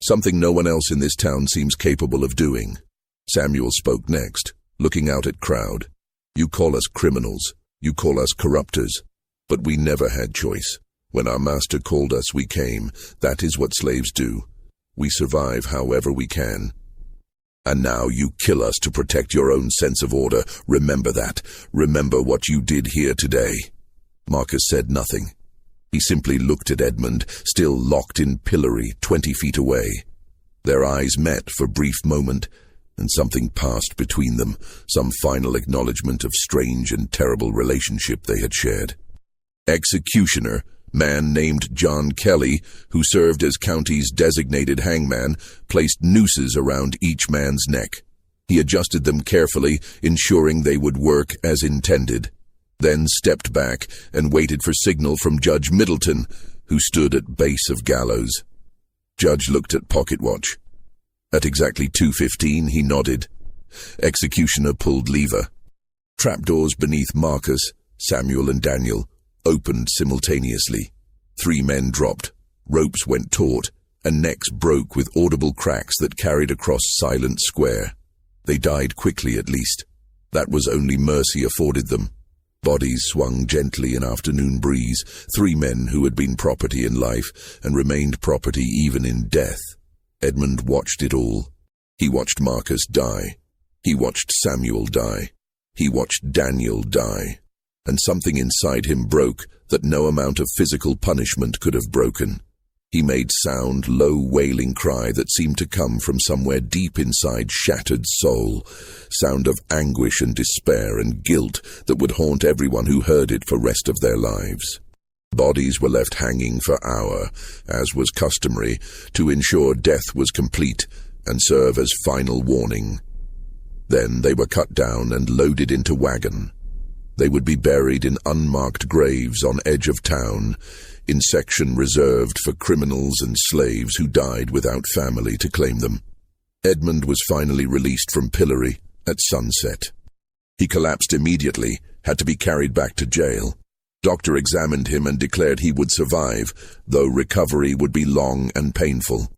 Something no one else in this town seems capable of doing. Samuel spoke next, looking out at crowd. You call us criminals. You call us corruptors. But we never had choice. When our master called us, we came. That is what slaves do. We survive however we can. And now you kill us to protect your own sense of order. Remember that. Remember what you did here today. Marcus said nothing. He simply looked at Edmund, still locked in pillory 20 feet away. Their eyes met for a brief moment, and something passed between them, some final acknowledgement of strange and terrible relationship they had shared. Executioner, man named John Kelly, who served as county's designated hangman, placed nooses around each man's neck. He adjusted them carefully, ensuring they would work as intended, then stepped back and waited for signal from Judge Middleton, who stood at base of gallows. Judge looked at pocket watch. At exactly 2:15, he nodded. Executioner pulled lever. Trapdoors beneath Marcus, Samuel and Daniel opened simultaneously. 3 men dropped, ropes went taut, and necks broke with audible cracks that carried across silent square. They died quickly at least. That was only mercy afforded them. Bodies swung gently in afternoon breeze, 3 men who had been property in life and remained property even in death. Edmund watched it all. He watched Marcus die. He watched Samuel die. He watched Daniel die. And something inside him broke that no amount of physical punishment could have broken. He made sound, low wailing cry that seemed to come from somewhere deep inside shattered soul, sound of anguish and despair and guilt that would haunt everyone who heard it for rest of their lives. Bodies were left hanging for hours, as was customary, to ensure death was complete and serve as final warning. Then they were cut down and loaded into wagon. They would be buried in unmarked graves on edge of town, in section reserved for criminals and slaves who died without family to claim them. Edmund was finally released from pillory at sunset. He collapsed immediately, had to be carried back to jail. Doctor examined him and declared he would survive, though recovery would be long and painful.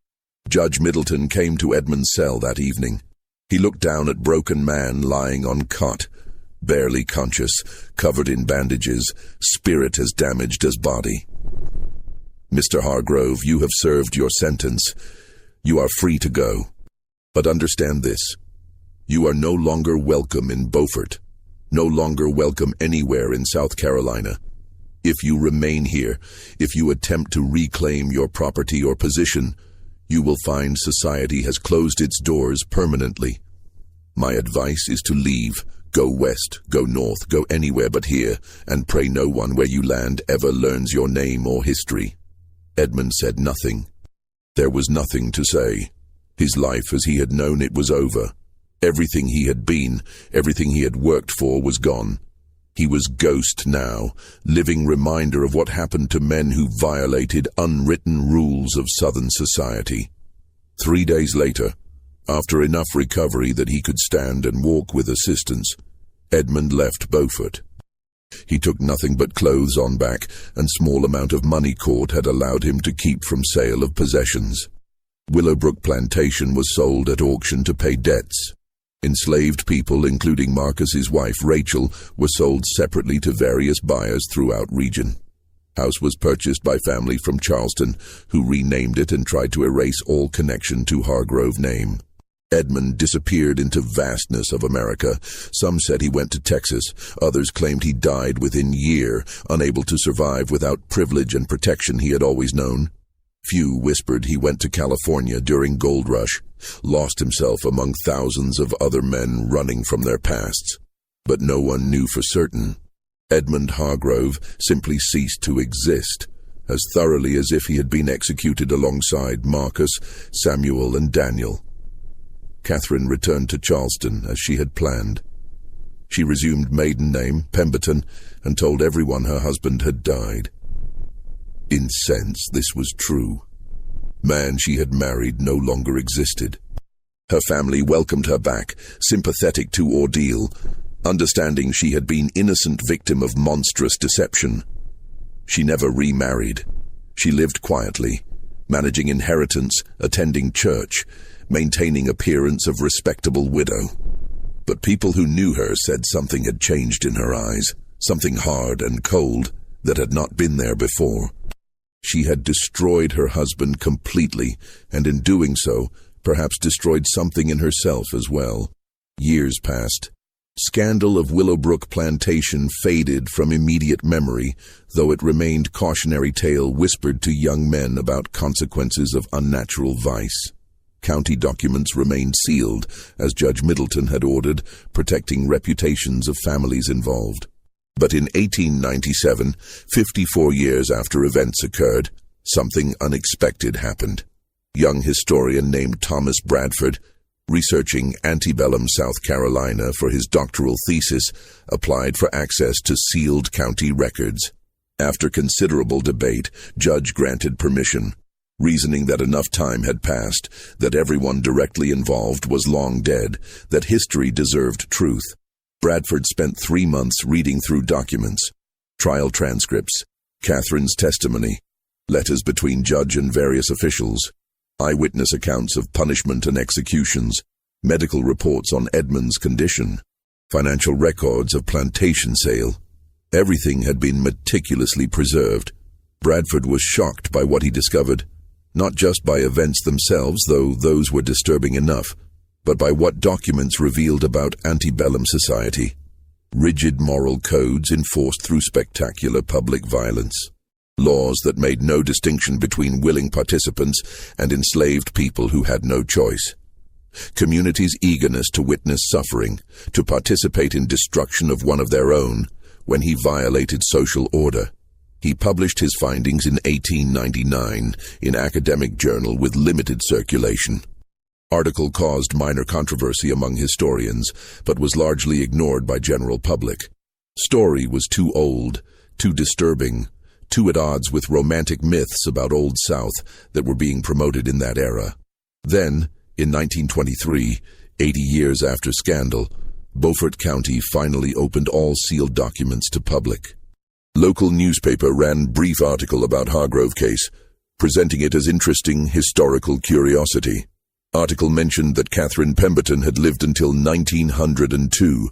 Judge Middleton came to Edmund's cell that evening. He looked down at broken man lying on cot, barely conscious, covered in bandages, spirit as damaged as body. Mr. Hargrove, you have served your sentence. You are free to go. But understand this. You are no longer welcome in Beaufort, no longer welcome anywhere in South Carolina. If you remain here, if you attempt to reclaim your property or position, you will find society has closed its doors permanently. My advice is to leave. Go west, go north, go anywhere but here, and pray no one where you land ever learns your name or history. Edmund said nothing. There was nothing to say. His life as he had known it was over. Everything he had been, everything he had worked for was gone. He was ghost now, living reminder of what happened to men who violated unwritten rules of Southern society. 3 days later, after enough recovery that he could stand and walk with assistance, Edmund left Beaufort. He took nothing but clothes on back, and small amount of money court had allowed him to keep from sale of possessions. Willowbrook Plantation was sold at auction to pay debts. Enslaved people, including Marcus's wife Rachel, were sold separately to various buyers throughout region. House was purchased by family from Charleston, who renamed it and tried to erase all connection to Hargrove name. Edmund disappeared into vastness of America. Some said he went to Texas. Others claimed he died within year, unable to survive without privilege and protection he had always known. Few whispered he went to California during Gold Rush, lost himself among thousands of other men running from their pasts. But no one knew for certain. Edmund Hargrove simply ceased to exist, as thoroughly as if he had been executed alongside Marcus, Samuel, and Daniel. Catherine returned to Charleston as she had planned. She resumed maiden name, Pemberton, and told everyone her husband had died. Incensed, this was true. Man she had married no longer existed. Her family welcomed her back, sympathetic to ordeal, understanding she had been innocent victim of monstrous deception. She never remarried. She lived quietly, managing inheritance, attending church, maintaining appearance of respectable widow. But people who knew her said something had changed in her eyes, something hard and cold that had not been there before. She had destroyed her husband completely, and in doing so, perhaps destroyed something in herself as well. Years passed. Scandal of Willowbrook Plantation faded from immediate memory, though it remained cautionary tale whispered to young men about consequences of unnatural vice. County documents remained sealed, as Judge Middleton had ordered, protecting reputations of families involved. But in 1897, 54 years after events occurred, something unexpected happened. Young historian named Thomas Bradford, researching antebellum South Carolina for his doctoral thesis, applied for access to sealed county records. After considerable debate, Judge granted permission, reasoning that enough time had passed, that everyone directly involved was long dead, that history deserved truth. Bradford spent 3 months reading through documents, trial transcripts, Catherine's testimony, letters between judge and various officials, eyewitness accounts of punishment and executions, medical reports on Edmund's condition, financial records of plantation sale. Everything had been meticulously preserved. Bradford was shocked by what he discovered, not just by events themselves, though those were disturbing enough, but by what documents revealed about antebellum society. Rigid moral codes enforced through spectacular public violence. Laws that made no distinction between willing participants and enslaved people who had no choice. Communities' eagerness to witness suffering, to participate in destruction of one of their own, when he violated social order. He published his findings in 1899 in Academic Journal with limited circulation. Article caused minor controversy among historians, but was largely ignored by general public. Story was too old, too disturbing, too at odds with romantic myths about Old South that were being promoted in that era. Then, in 1923, 80 years after scandal, Beaufort County finally opened all sealed documents to public. Local newspaper ran brief article about Hargrove case, presenting it as interesting historical curiosity. Article mentioned that Catherine Pemberton had lived until 1902,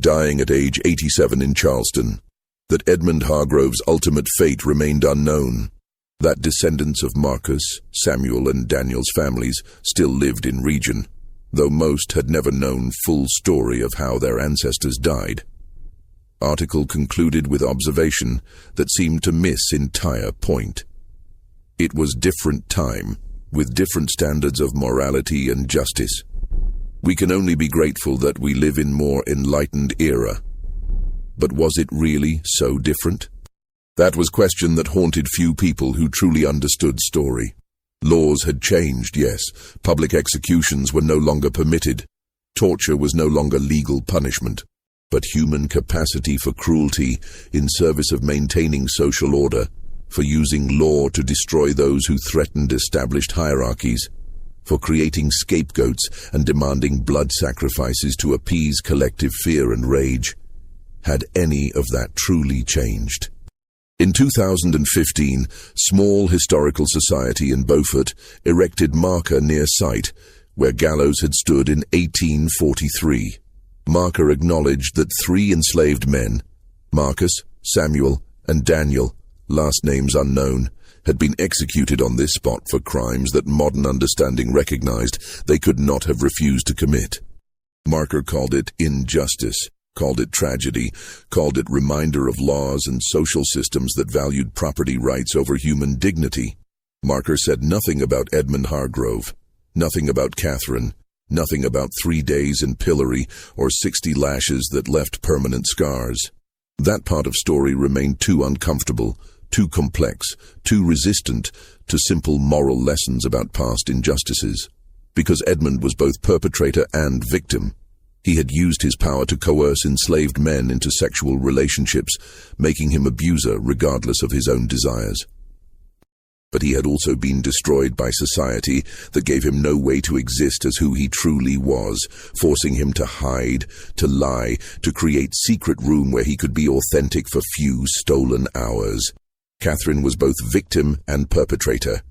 dying at age 87 in Charleston. That Edmund Hargrove's ultimate fate remained unknown, that descendants of Marcus, Samuel, and Daniel's families still lived in region, though most had never known full story of how their ancestors died. Article concluded with observation that seemed to miss entire point. It was different time, with different standards of morality and justice. We can only be grateful that we live in more enlightened era. But was it really so different? That was a question that haunted few people who truly understood story. Laws had changed, yes. Public executions were no longer permitted. Torture was no longer legal punishment. But human capacity for cruelty in service of maintaining social order, for using law to destroy those who threatened established hierarchies, for creating scapegoats and demanding blood sacrifices to appease collective fear and rage. Had any of that truly changed? In 2015, Small Historical Society in Beaufort erected marker near site where gallows had stood in 1843. Marker acknowledged that 3 enslaved men, Marcus, Samuel, and Daniel, last names unknown, had been executed on this spot for crimes that modern understanding recognized they could not have refused to commit. Marker called it injustice, called it tragedy, called it reminder of laws and social systems that valued property rights over human dignity. Marker said nothing about Edmund Hargrove, nothing about Catherine, nothing about 3 days in pillory or 60 lashes that left permanent scars. That part of story remained too uncomfortable, too complex, too resistant to simple moral lessons about past injustices. because Edmund was both perpetrator and victim. He had used his power to coerce enslaved men into sexual relationships, making him abuser regardless of his own desires. But he had also been destroyed by society that gave him no way to exist as who he truly was, forcing him to hide, to lie, to create secret room where he could be authentic for few stolen hours. Catherine was both victim and perpetrator.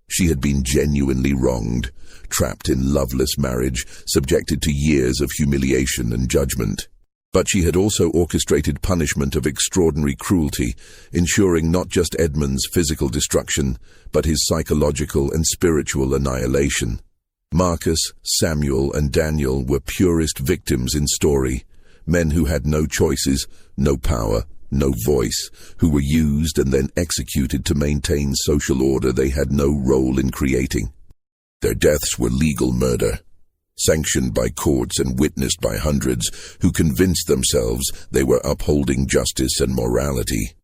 She had been genuinely wronged, trapped in loveless marriage, subjected to years of humiliation and judgment. But she had also orchestrated punishment of extraordinary cruelty, ensuring not just Edmund's physical destruction, but his psychological and spiritual annihilation. Marcus, Samuel, and Daniel were purest victims in story, men who had no choices, no power, no voice, who were used and then executed to maintain social order they had no role in creating. Their deaths were legal murder, sanctioned by courts and witnessed by hundreds who convinced themselves they were upholding justice and morality.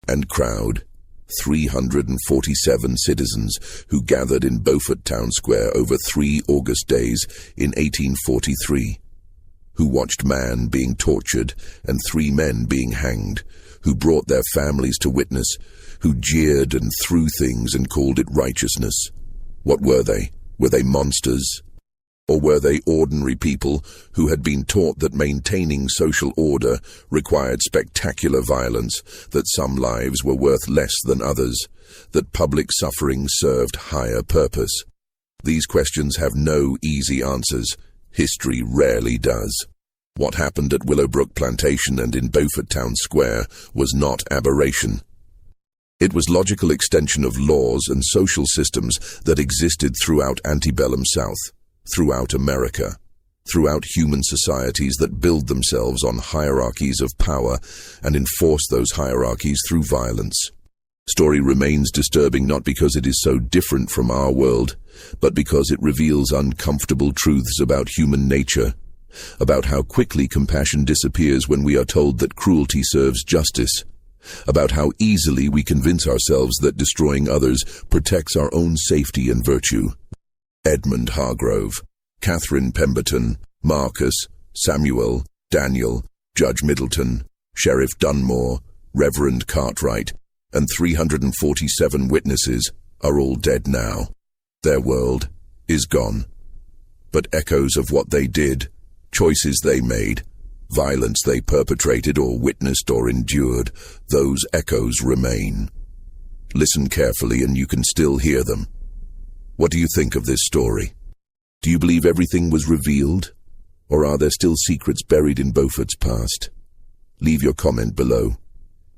And crowd, 347 citizens who gathered in Beaufort Town Square over 3 August days in 1843, who watched man being tortured and 3 men being hanged, who brought their families to witness, who jeered and threw things and called it righteousness. What were they? Were they monsters? Or were they ordinary people who had been taught that maintaining social order required spectacular violence, that some lives were worth less than others, that public suffering served higher purpose? These questions have no easy answers. History rarely does. What happened at Willowbrook Plantation and in Beaufort Town Square was not aberration. It was logical extension of laws and social systems that existed throughout antebellum South, throughout America, throughout human societies that build themselves on hierarchies of power and enforce those hierarchies through violence. Story remains disturbing not because it is so different from our world, but because it reveals uncomfortable truths about human nature, about how quickly compassion disappears when we are told that cruelty serves justice, about how easily we convince ourselves that destroying others protects our own safety and virtue. Edmund Hargrove, Catherine Pemberton, Marcus, Samuel, Daniel, Judge Middleton, Sheriff Dunmore, Reverend Cartwright, and 347 witnesses are all dead now. Their world is gone. But echoes of what they did, choices they made, violence they perpetrated or witnessed or endured, those echoes remain. Listen carefully and you can still hear them. What do you think of this story? Do you believe everything was revealed? Or are there still secrets buried in Beaufort's past? Leave your comment below.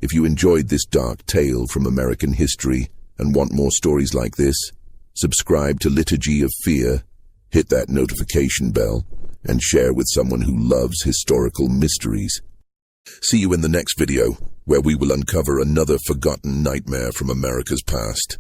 If you enjoyed this dark tale from American history and want more stories like this, subscribe to Liturgy of Fear, hit that notification bell, and share with someone who loves historical mysteries. See you in the next video, where we will uncover another forgotten nightmare from America's past.